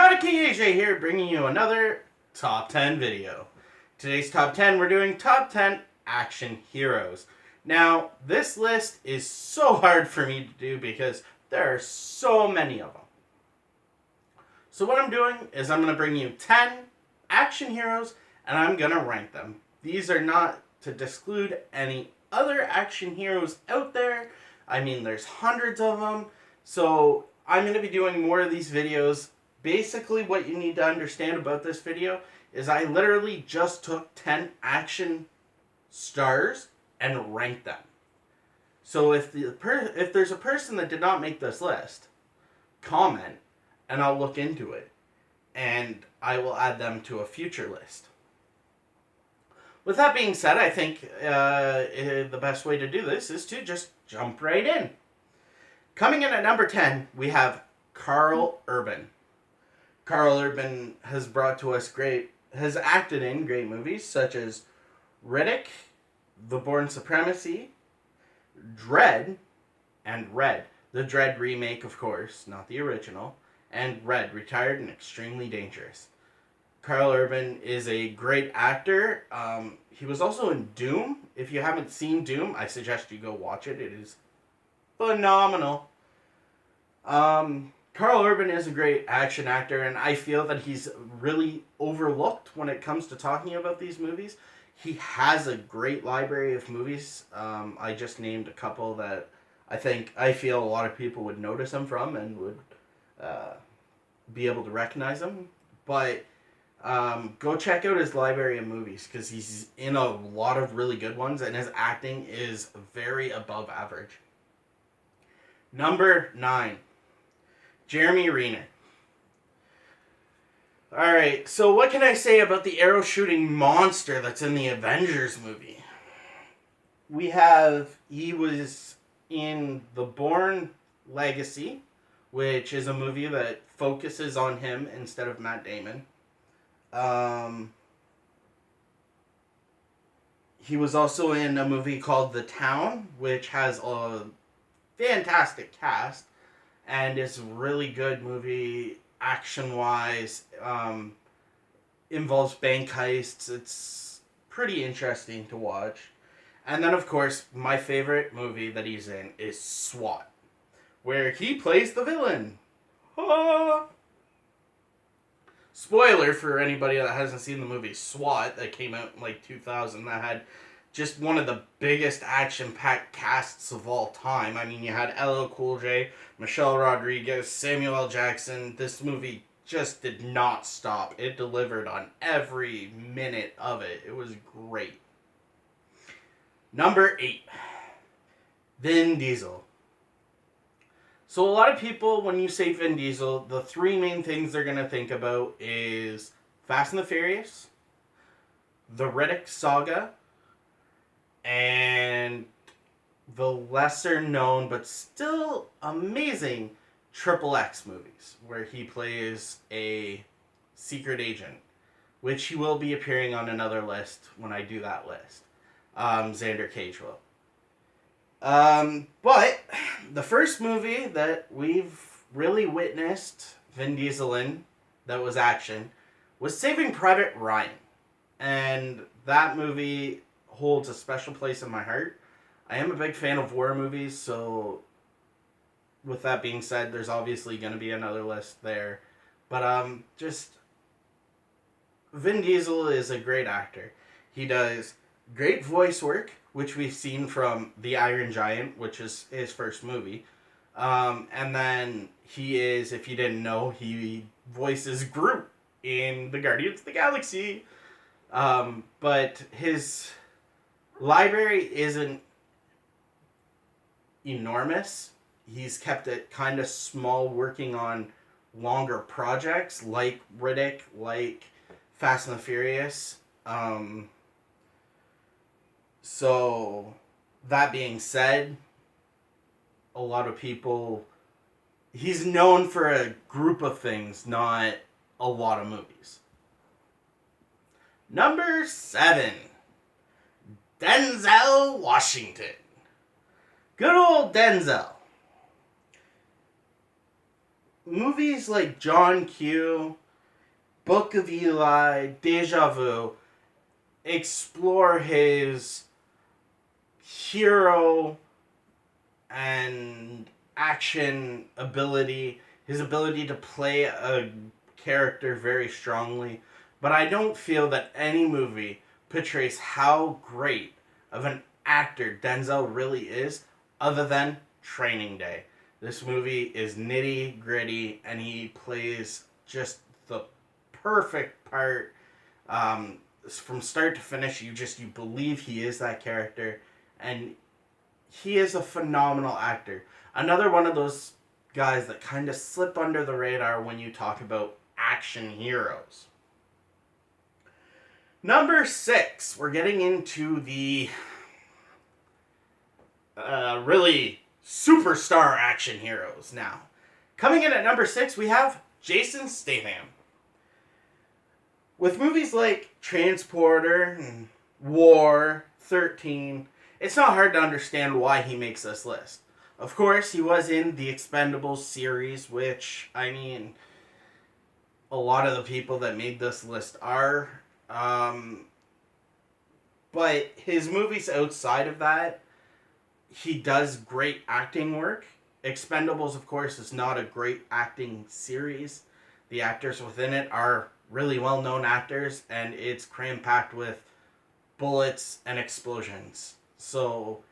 PsychoticKingAJ here, bringing you another Top 10 video. Today's Top 10, we're doing Top 10 Action Heroes. Now, this list is so hard for me to do because there are so many of them. So what I'm doing is I'm going to bring you 10 action heroes and I'm going to rank them. These are not to exclude any other action heroes out there. I mean, there's hundreds of them. So I'm going to be doing more of these videos. Basically, what you need to understand about this video is I literally just took 10 action stars and ranked them. So if there's a person that did not make this list, comment and I'll look into it. And I will add them to a future list. With that being said, I think the best way to do this is to just jump right in. Coming in at number 10, we have Karl Urban. Karl Urban has acted in great movies such as Riddick, The Bourne Supremacy, Dredd, and Red. The Dredd remake, of course, not the original, and Red, Retired and Extremely Dangerous. Karl Urban is a great actor. He was also in Doom. If you haven't seen Doom, I suggest you go watch it. It is phenomenal. Karl Urban is a great action actor, and I feel that he's really overlooked when it comes to talking about these movies. He has a great library of movies. I just named a couple that I feel a lot of people would notice him from and would be able to recognize him. But go check out his library of movies because he's in a lot of really good ones, and his acting is very above average. Number 9, Jeremy Renner. Alright, so what can I say about the arrow shooting monster that's in the Avengers movie? He was in The Bourne Legacy, which is a movie that focuses on him instead of Matt Damon. He was also in a movie called The Town, which has a fantastic cast and is a really good movie action-wise. Involves bank heists. It's pretty interesting to watch. And then, of course, my favorite movie that he's in is SWAT, where he plays the villain. Ah! Spoiler for anybody that hasn't seen the movie SWAT that came out in like 2000 that had just one of the biggest action-packed casts of all time. I mean, you had LL Cool J, Michelle Rodriguez, Samuel L. Jackson. This movie just did not stop. It delivered on every minute of it. It was great. Number 8, Vin Diesel. So a lot of people, when you say Vin Diesel, the three main things they're going to think about is Fast and the Furious, the Riddick saga, and the lesser known but still amazing Triple X movies, where he plays a secret agent, which he will be appearing on another list when I do that list. Xander Cage will. But the first movie that we've really witnessed Vin Diesel in that was action was Saving Private Ryan. And that movie holds a special place in my heart. I am a big fan of war movies, so with that being said, there's obviously going to be another list there. But just Vin Diesel is a great actor. He does great voice work, which we've seen from The Iron Giant, which is his first movie. And then he is, if you didn't know, he voices Groot in the Guardians of the Galaxy. But his library isn't enormous. He's kept it kind of small, working on longer projects like Riddick, like Fast and the Furious. So, that being said, a lot of people, he's known for a group of things, not a lot of movies. Number 7, Denzel Washington. Good old Denzel. movies like John Q, Book of Eli, Deja Vu explore his hero and action ability, his ability to play a character very strongly. But I don't feel that any movie portrays how great of an actor Denzel really is, other than Training Day. This movie is nitty gritty, and he plays just the perfect part. From start to finish, you believe he is that character, and he is a phenomenal actor. Another one of those guys that kind of slip under the radar when you talk about action heroes. Number 6, we're getting into the really superstar action heroes now. Coming in at number 6, we have Jason Statham. With movies like Transporter and War, 13, it's not hard to understand why he makes this list. Of course, he was in the Expendables series, which, I mean, a lot of the people that made this list are. But his movies outside of that, he does great acting work. Expendables, of course, is not a great acting series. The actors within it are really well-known actors, and it's cram-packed with bullets and explosions. So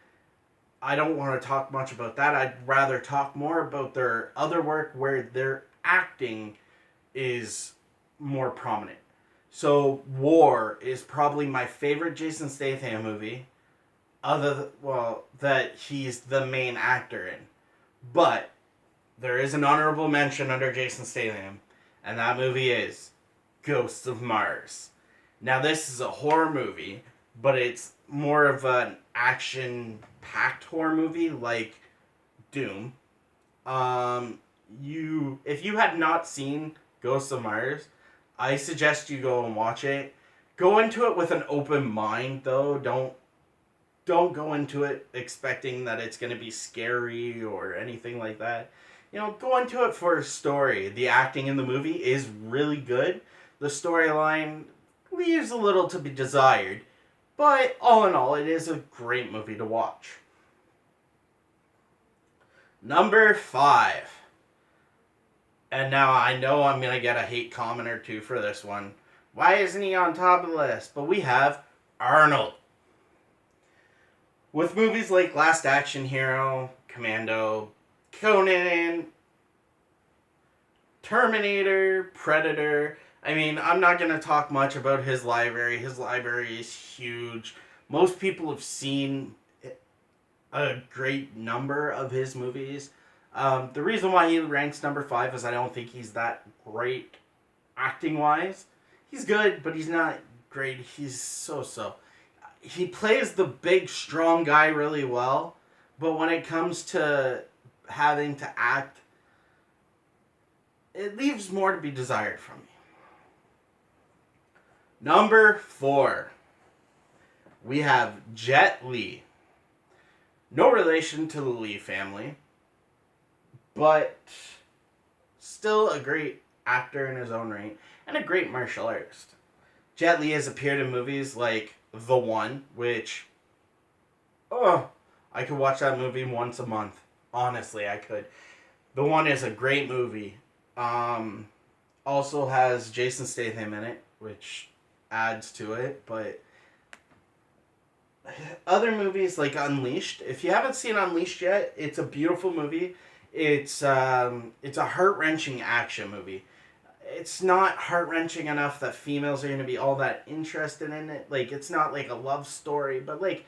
I don't want to talk much about that. I'd rather talk more about their other work where their acting is more prominent. So War is probably my favorite Jason Statham movie, that he's the main actor in. But there is an honorable mention under Jason Statham, and that movie is Ghosts of Mars. Now, this is a horror movie, but it's more of an action-packed horror movie like Doom. If you had not seen Ghosts of Mars, I suggest you go and watch it. Go into it with an open mind, though. Don't go into it expecting that it's going to be scary or anything like that. Go into it for a story. The acting in the movie is really good. The storyline leaves a little to be desired. But all in all, it is a great movie to watch. Number 5. And now I know I'm going to get a hate comment or two for this one. Why isn't he on top of the list? But we have Arnold. With movies like Last Action Hero, Commando, Conan, Terminator, Predator. I mean, I'm not going to talk much about his library. His library is huge. Most people have seen a great number of his movies. The reason why he ranks number 5 is I don't think he's that great acting-wise. He's good, but he's not great. He's so-so. He plays the big, strong guy really well, but when it comes to having to act, it leaves more to be desired from me. Number 4, we have Jet Li. No relation to the Li family, but still a great actor in his own right, and a great martial artist. Jet Li has appeared in movies like The One, which, I could watch that movie once a month. Honestly, I could. The One is a great movie. Also has Jason Statham in it, which adds to it, but other movies like Unleashed, if you haven't seen Unleashed yet, it's a beautiful movie. It's a heart-wrenching action movie. It's not heart-wrenching enough that females are going to be all that interested in it. Like, it's not like a love story, but like,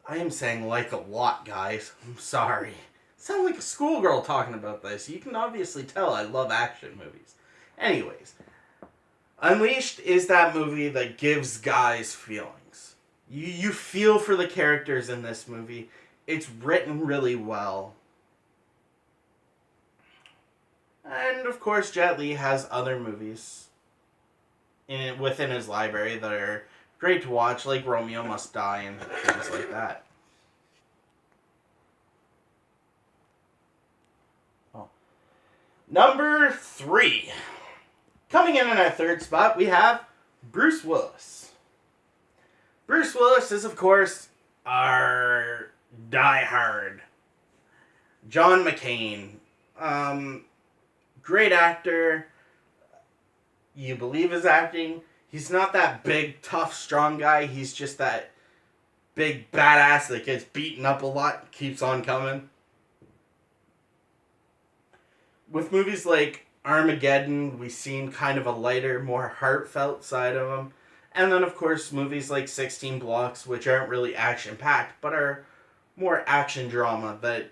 I am saying like a lot, guys. I'm sorry. I sound like a schoolgirl talking about this. You can obviously tell I love action movies. Anyways, Unleashed is that movie that gives guys feelings. You feel for the characters in this movie. It's written really well. And, of course, Jet Li has other movies within his library that are great to watch, like Romeo Must Die and things like that. Number 3. Coming in our third spot, we have Bruce Willis. Bruce Willis is, of course, our die-hard John McCain. Great actor. You believe his acting. He's not that big, tough, strong guy. He's just that big badass that gets beaten up a lot and keeps on coming. With movies like Armageddon, we've seen kind of a lighter, more heartfelt side of him. And then, of course, movies like 16 Blocks, which aren't really action-packed, but are more action drama that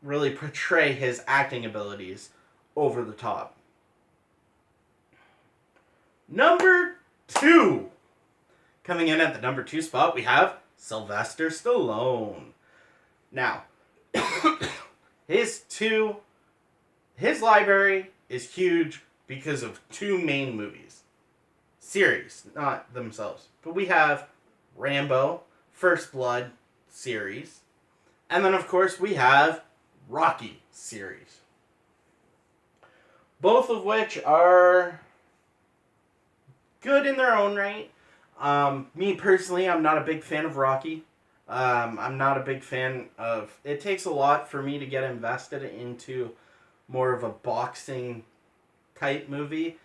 really portray his acting abilities over the top. Number 2. Coming in at the number 2 spot, we have Sylvester Stallone. Now, his library is huge because of 2 main movies. Series, not themselves. But we have Rambo, First Blood series. And then, of course, we have Rocky series. Both of which are good in their own right. Me personally, I'm not a big fan of Rocky. I'm not a big fan of... It takes a lot for me to get invested into more of a boxing type movie.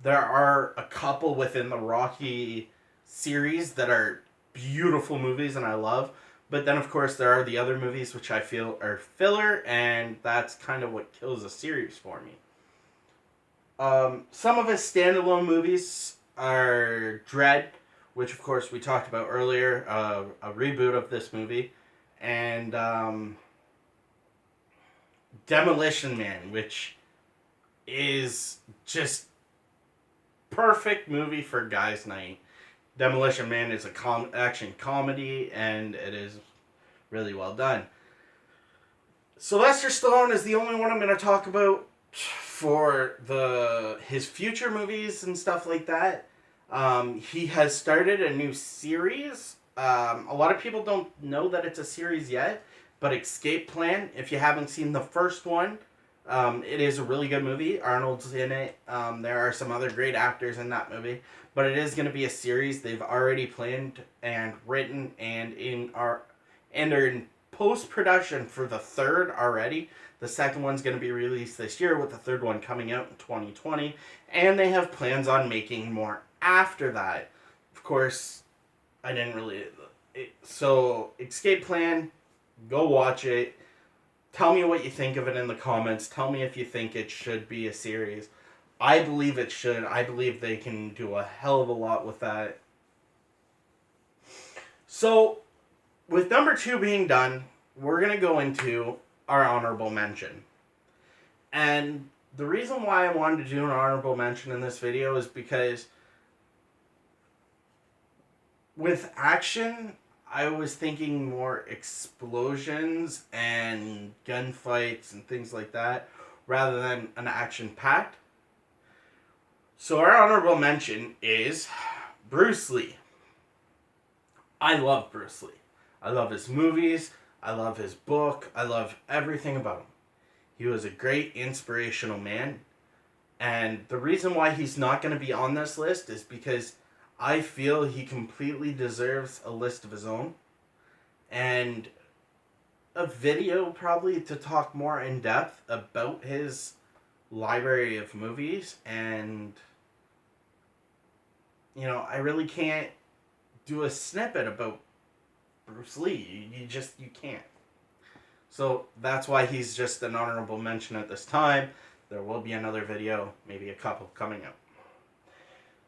There are a couple within the Rocky series that are beautiful movies and I love. But then, of course, there are the other movies which I feel are filler, and that's kind of what kills a series for me. Some of his standalone movies are Dread, which, of course, we talked about earlier, a reboot of this movie, and Demolition Man, which is just perfect movie for guys' night. Demolition Man is a action comedy, and it is really well done. Sylvester Stallone is the only one I'm going to talk about for his future movies and stuff like that. He has started a new series. A lot of people don't know that it's a series yet, but Escape Plan, if you haven't seen the first one, it is a really good movie. Arnold's in it. There are some other great actors in that movie. But it is going to be a series they've already planned and written and are in post-production for the third already. The second one's going to be released this year with the third one coming out in 2020. And they have plans on making more after that. Of course, I didn't really... So, Escape Plan, go watch it. Tell me what you think of it in the comments. Tell me if you think it should be a series. I believe it should. I believe they can do a hell of a lot with that. So, with number 2 being done, we're going to go into our honorable mention. And the reason why I wanted to do an honorable mention in this video is because with action, I was thinking more explosions and gunfights and things like that rather than an action-packed. So our honorable mention is Bruce Lee. I love Bruce Lee. I love his movies. I love his book. I love everything about him. He was a great inspirational man. And the reason why he's not going to be on this list is because I feel he completely deserves a list of his own. And a video probably to talk more in depth about his library of movies. And, you know, I really can't do a snippet about Bruce Lee. You can't. So that's why he's just an honorable mention at this time. There will be another video, maybe a couple coming out.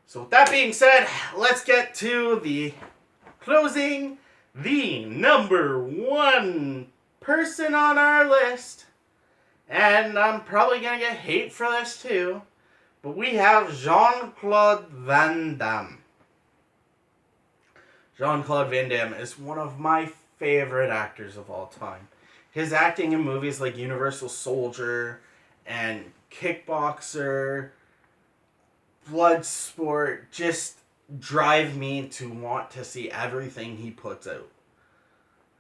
So with that being said, let's get to the closing. The number 1 person on our list, and I'm probably going to get hate for this too, but we have Jean-Claude Van Damme. Jean-Claude Van Damme is one of my favorite actors of all time. His acting in movies like Universal Soldier and Kickboxer, Bloodsport just drive me to want to see everything he puts out.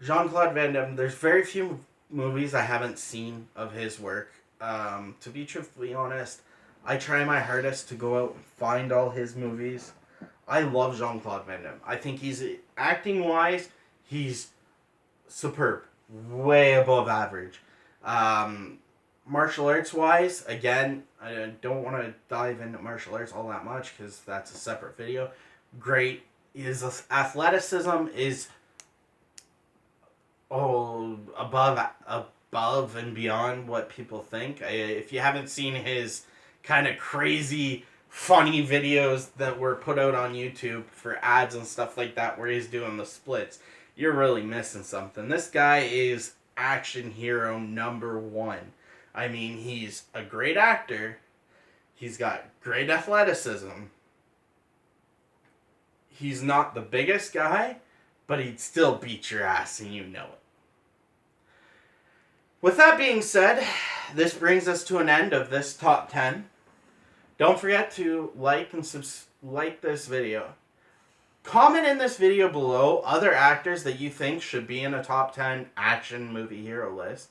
Jean-Claude Van Damme, there's very few movies I haven't seen of his work. To be truthfully honest, I try my hardest to go out and find all his movies. I love Jean-Claude Van Damme. I think he's, acting-wise, he's superb. Way above average. Martial arts-wise, again, I don't want to dive into martial arts all that much because that's a separate video. Great. His athleticism is above and beyond what people think. If you haven't seen his kind of crazy, funny videos that were put out on YouTube for ads and stuff like that where he's doing the splits, you're really missing something. This guy is action hero number one. I mean, he's a great actor. He's got great athleticism. He's not the biggest guy, but he'd still beat your ass and you know it. With that being said, this brings us to an end of this top 10. Don't forget to like this video. Comment in this video below other actors that you think should be in a top 10 action movie hero list.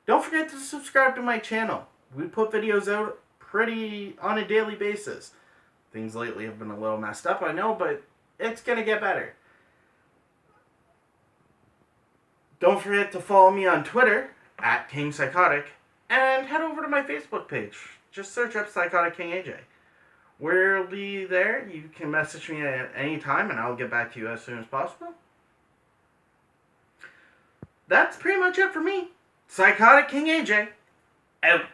Don't forget to subscribe to my channel. We put videos out pretty on a daily basis. Things lately have been a little messed up, I know, but it's going to get better. Don't forget to follow me on Twitter at KingPsychotic, and head over to my Facebook page. Just search up PsychoticKingAJ. We'll be there. You can message me at any time, and I'll get back to you as soon as possible. That's pretty much it for me. PsychoticKingAJ, out.